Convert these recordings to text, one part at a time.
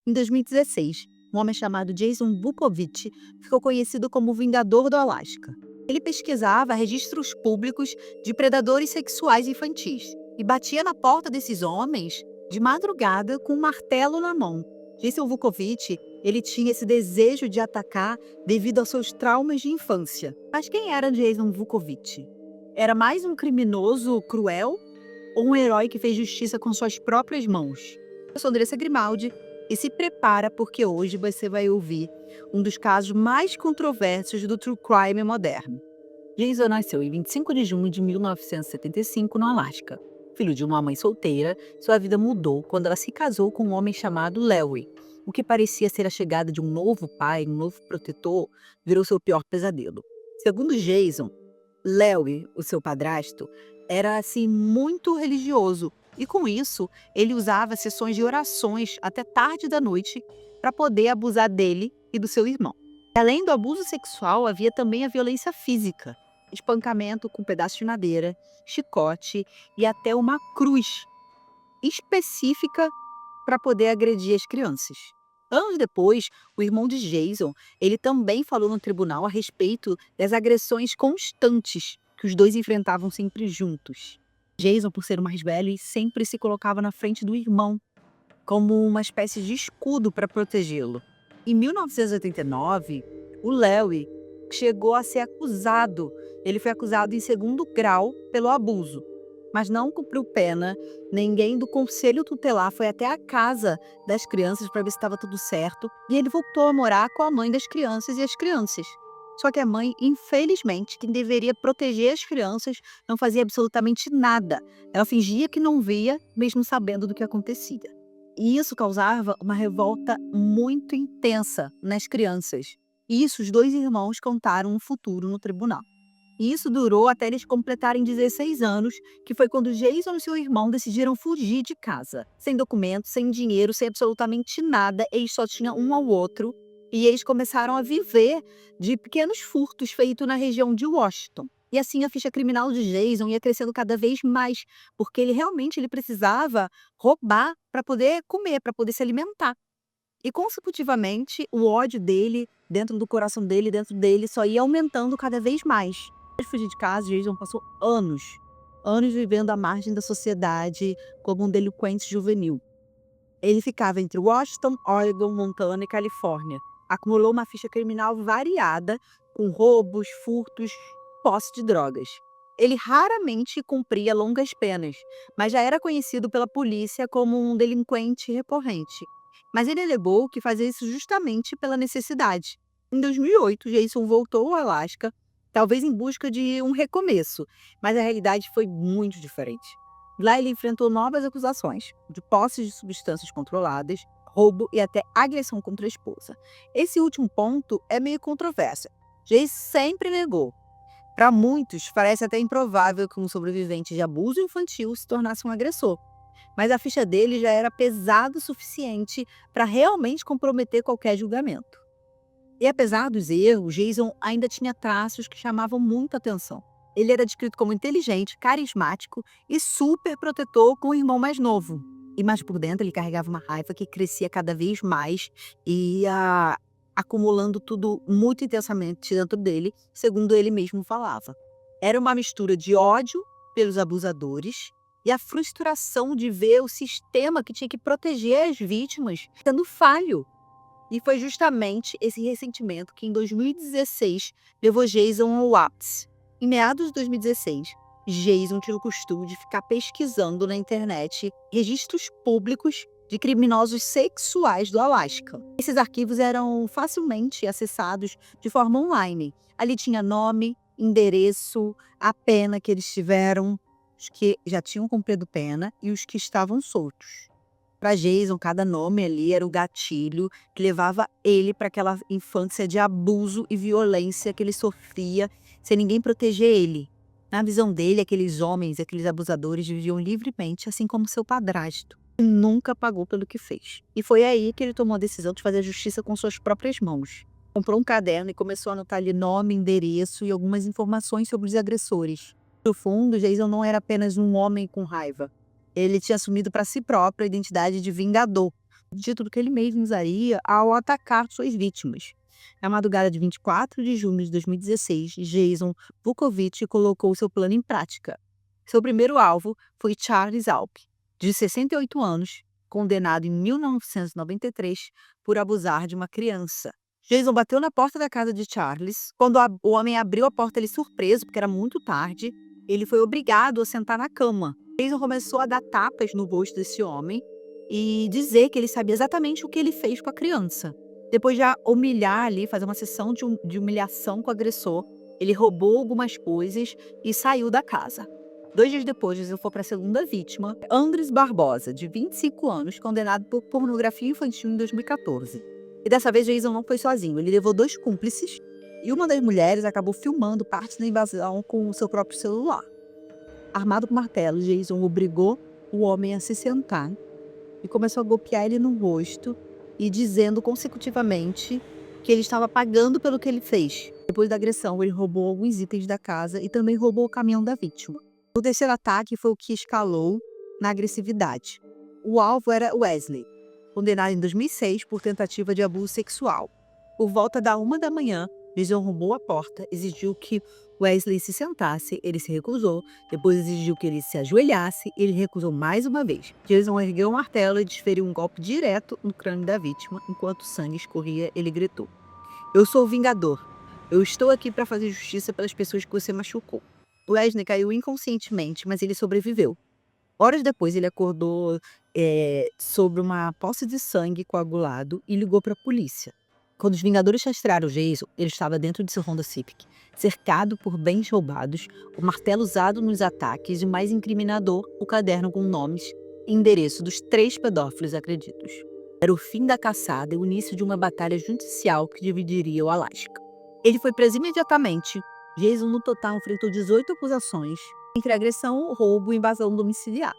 Em 2016, um homem chamado Jason Vukovich ficou conhecido como o Vingador do Alasca. Ele pesquisava registros públicos de predadores sexuais infantis e batia na porta desses homens de madrugada com um martelo na mão. Jason Vukovich, ele tinha esse desejo de atacar devido aos seus traumas de infância. Mas quem era Jason Vukovich? Era mais um criminoso cruel ou um herói que fez justiça com suas próprias mãos? Eu sou Andressa Grimaldi e se prepara porque hoje você vai ouvir um dos casos mais controversos do true crime moderno. Jason nasceu em 25 de junho de 1975 no Alasca. Filho de uma mãe solteira, sua vida mudou quando ela se casou com um homem chamado Larry. O que parecia ser a chegada de um novo pai, um novo protetor, virou seu pior pesadelo. Segundo Jason, Larry, o seu padrasto, era assim muito religioso e com isso ele usava sessões de orações até tarde da noite para poder abusar dele e do seu irmão. Além do abuso sexual, havia também a violência física, espancamento com pedaço de madeira, chicote e até uma cruz específica para poder agredir as crianças. Anos depois, o irmão de Jason, ele também falou no tribunal a respeito das agressões constantes que os dois enfrentavam sempre juntos. Jason, por ser o mais velho, sempre se colocava na frente do irmão, como uma espécie de escudo para protegê-lo. Em 1989, o Larry chegou a ser acusado. Ele foi acusado em segundo grau pelo abuso, mas não cumpriu pena. Ninguém do conselho tutelar foi até a casa das crianças para ver se estava tudo certo. E ele voltou a morar com a mãe das crianças e as crianças. Só que a mãe, infelizmente, quem deveria proteger as crianças, não fazia absolutamente nada. Ela fingia que não via, mesmo sabendo do que acontecia. E isso causava uma revolta muito intensa nas crianças. E isso os dois irmãos contaram no futuro no tribunal. E isso durou até eles completarem 16 anos, que foi quando Jason e seu irmão decidiram fugir de casa. Sem documentos, sem dinheiro, sem absolutamente nada, eles só tinham um ao outro. E eles começaram a viver de pequenos furtos feitos na região de Washington. E assim a ficha criminal de Jason ia crescendo cada vez mais, porque ele precisava roubar para poder comer, para poder se alimentar. E consecutivamente, o ódio dele, dentro do coração dele, dentro dele, só ia aumentando cada vez mais. Depois de fugir de casa, Jason passou anos vivendo à margem da sociedade como um delinquente juvenil. Ele ficava entre Washington, Oregon, Montana e Califórnia. Acumulou uma ficha criminal variada, com roubos, furtos, posse de drogas. Ele raramente cumpria longas penas, mas já era conhecido pela polícia como um delinquente recorrente. Mas ele alegou que fazia isso justamente pela necessidade. Em 2008, Jason voltou ao Alasca, talvez em busca de um recomeço, mas a realidade foi muito diferente. Lá ele enfrentou novas acusações de posse de substâncias controladas, roubo e até agressão contra a esposa. Esse último ponto é meio controverso. Jason sempre negou. Para muitos, parece até improvável que um sobrevivente de abuso infantil se tornasse um agressor. Mas a ficha dele já era pesada o suficiente para realmente comprometer qualquer julgamento. E apesar dos erros, Jason ainda tinha traços que chamavam muita atenção. Ele era descrito como inteligente, carismático e super protetor com o irmão mais novo. E mais por dentro ele carregava uma raiva que crescia cada vez mais e ia acumulando tudo muito intensamente dentro dele, segundo ele mesmo falava. Era uma mistura de ódio pelos abusadores e a frustração de ver o sistema que tinha que proteger as vítimas sendo falho. E foi justamente esse ressentimento que, em 2016, levou Jason ao ápice. Em meados de 2016, Jason tinha o costume de ficar pesquisando na internet registros públicos de criminosos sexuais do Alasca. Esses arquivos eram facilmente acessados de forma online. Ali tinha nome, endereço, a pena que eles tiveram, os que já tinham cumprido pena e os que estavam soltos. Para Jason, cada nome ali era o gatilho que levava ele para aquela infância de abuso e violência que ele sofria, sem ninguém proteger ele. Na visão dele, aqueles homens, aqueles abusadores viviam livremente, assim como seu padrasto. E nunca pagou pelo que fez. E foi aí que ele tomou a decisão de fazer a justiça com suas próprias mãos. Comprou um caderno e começou a anotar ali nome, endereço e algumas informações sobre os agressores. No fundo, Jason não era apenas um homem com raiva. Ele tinha assumido para si próprio a identidade de vingador, título que ele mesmo usaria ao atacar suas vítimas. Na madrugada de 24 de junho de 2016, Jason Vukovic colocou seu plano em prática. Seu primeiro alvo foi Charles Alp, de 68 anos, condenado em 1993 por abusar de uma criança. Jason bateu na porta da casa de Charles. Quando o homem abriu a porta, ele surpreso, porque era muito tarde, ele foi obrigado a sentar na cama. Jason começou a dar tapas no rosto desse homem e dizer que ele sabia exatamente o que ele fez com a criança. Depois de humilhar ali, fazer uma sessão de humilhação com o agressor, ele roubou algumas coisas e saiu da casa. 2 dias depois, Jason foi para a segunda vítima, Andres Barbosa, de 25 anos, condenado por pornografia infantil em 2014. E dessa vez, Jason não foi sozinho, ele levou 2 cúmplices e uma das mulheres acabou filmando parte da invasão com o seu próprio celular. Armado com martelo, Jason obrigou o homem a se sentar e começou a golpear ele no rosto e dizendo consecutivamente que ele estava pagando pelo que ele fez. Depois da agressão, ele roubou alguns itens da casa e também roubou o caminhão da vítima. O terceiro ataque foi o que escalou na agressividade. O alvo era Wesley, condenado em 2006 por tentativa de abuso sexual. Por volta da 1 da manhã, Jason arrombou a porta, exigiu que Wesley se sentasse, ele se recusou, depois exigiu que ele se ajoelhasse, ele recusou mais uma vez. Jason ergueu o martelo e desferiu um golpe direto no crânio da vítima. Enquanto o sangue escorria, ele gritou: "Eu sou o Vingador. Eu estou aqui para fazer justiça pelas pessoas que você machucou." Wesley caiu inconscientemente, mas ele sobreviveu. Horas depois, ele acordou sobre uma poça de sangue coagulado e ligou para a polícia. Quando os Vingadores rastrearam Jason, ele estava dentro de seu Honda Civic, cercado por bens roubados, o martelo usado nos ataques e, o mais incriminador, o caderno com nomes e endereço dos 3 pedófilos acreditos. Era o fim da caçada e o início de uma batalha judicial que dividiria o Alasca. Ele foi preso imediatamente. Jason, no total, enfrentou 18 acusações, entre agressão, roubo e invasão domiciliar.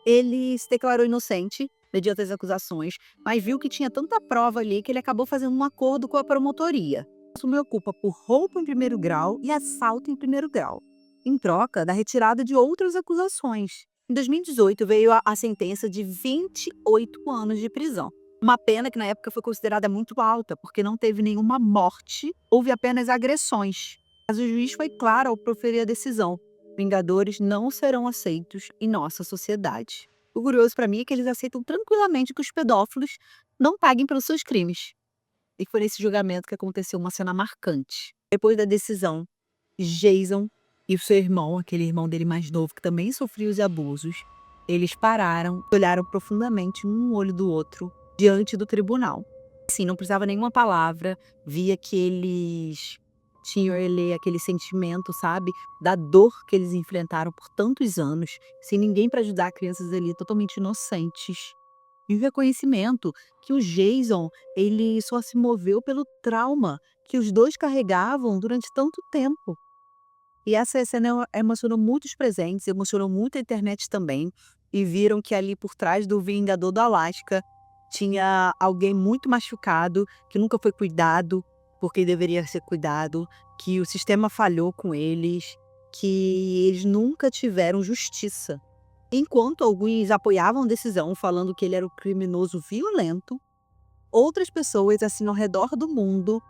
Ele se declarou inocente mediante as acusações, mas viu que tinha tanta prova ali que ele acabou fazendo um acordo com a promotoria. Assumiu a culpa por roubo em primeiro grau e assalto em primeiro grau, em troca da retirada de outras acusações. Em 2018, veio a sentença de 28 anos de prisão. Uma pena que na época foi considerada muito alta, porque não teve nenhuma morte, houve apenas agressões. Mas o juiz foi claro ao proferir a decisão: Vingadores não serão aceitos em nossa sociedade. O curioso para mim é que eles aceitam tranquilamente que os pedófilos não paguem pelos seus crimes. E foi nesse julgamento que aconteceu uma cena marcante. Depois da decisão, Jason e o seu irmão, aquele irmão dele mais novo que também sofria os abusos, eles pararam, olharam profundamente um no olho do outro diante do tribunal. Assim, não precisava nenhuma palavra, via que eles tinham aquele sentimento, sabe, da dor que eles enfrentaram por tantos anos, sem ninguém para ajudar, crianças ali totalmente inocentes. E o reconhecimento que o Jason, ele só se moveu pelo trauma que os 2 carregavam durante tanto tempo. E essa cena emocionou muitos presentes, emocionou muito a internet também, e viram que ali por trás do Vingador do Alasca tinha alguém muito machucado, que nunca foi cuidado porque deveria ser cuidado, que o sistema falhou com eles, que eles nunca tiveram justiça. Enquanto alguns apoiavam a decisão, falando que ele era um criminoso violento, outras pessoas, assim, ao redor do mundo,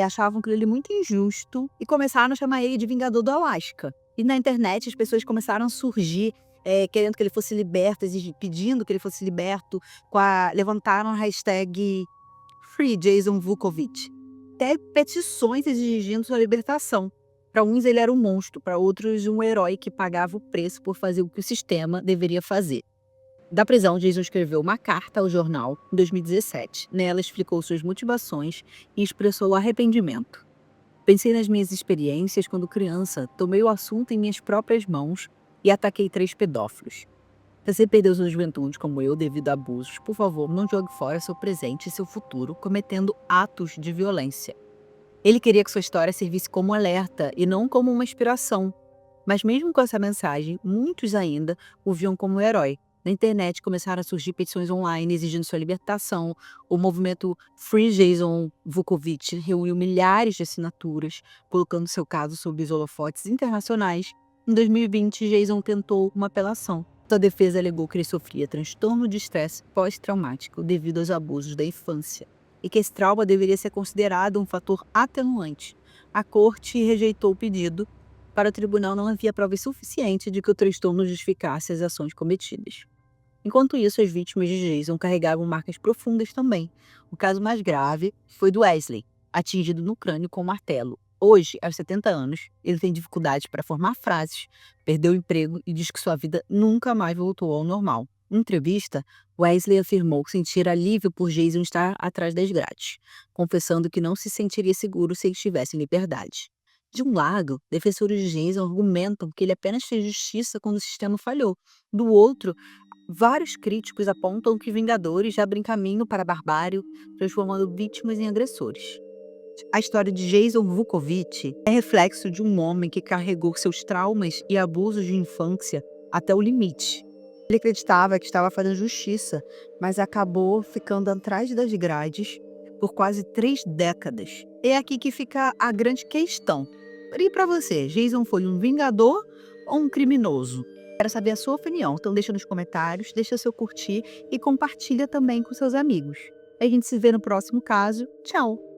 achavam aquilo ali muito injusto e começaram a chamar ele de Vingador do Alasca. E na internet as pessoas começaram a surgir, querendo que ele fosse liberto, pedindo que ele fosse liberto, levantaram a hashtag Free Jason Vukovic. Até petições exigindo sua libertação. Para uns ele era um monstro, para outros um herói que pagava o preço por fazer o que o sistema deveria fazer. Da prisão, Jason escreveu uma carta ao jornal em 2017. Nela explicou suas motivações e expressou arrependimento. Pensei nas minhas experiências quando criança, tomei o assunto em minhas próprias mãos e ataquei 3 pedófilos. Se você perdeu sua juventude como eu devido a abusos, por favor, não jogue fora seu presente e seu futuro cometendo atos de violência. Ele queria que sua história servisse como alerta e não como uma inspiração. Mas mesmo com essa mensagem, muitos ainda o viam como um herói. Na internet começaram a surgir petições online exigindo sua libertação. O movimento Free Jason Vukovic reuniu milhares de assinaturas, colocando seu caso sob os holofotes internacionais. Em 2020, Jason tentou uma apelação, Sua defesa alegou que ele sofria transtorno de estresse pós-traumático devido aos abusos da infância e que esse trauma deveria ser considerado um fator atenuante. A corte rejeitou o pedido. Para o tribunal, não havia provas suficientes de que o transtorno justificasse as ações cometidas. Enquanto isso, as vítimas de Jason carregavam marcas profundas também. O caso mais grave foi do Wesley, atingido no crânio com um martelo. Hoje, aos 70 anos, ele tem dificuldades para formar frases, perdeu o emprego e diz que sua vida nunca mais voltou ao normal. Em entrevista, Wesley afirmou sentir alívio por Jason estar atrás das grades, confessando que não se sentiria seguro se ele estivesse em liberdade. De um lado, defensores de Jason argumentam que ele apenas fez justiça quando o sistema falhou. Do outro, vários críticos apontam que Vingadores já abrem caminho para a barbárie, transformando vítimas em agressores. A história de Jason Vukovic é reflexo de um homem que carregou seus traumas e abusos de infância até o limite. Ele acreditava que estava fazendo justiça, mas acabou ficando atrás das grades por quase 3 décadas. É aqui que fica a grande questão. E para você, Jason foi um vingador ou um criminoso? Quero saber a sua opinião, então deixa nos comentários, deixa seu curtir e compartilha também com seus amigos. A gente se vê no próximo caso. Tchau!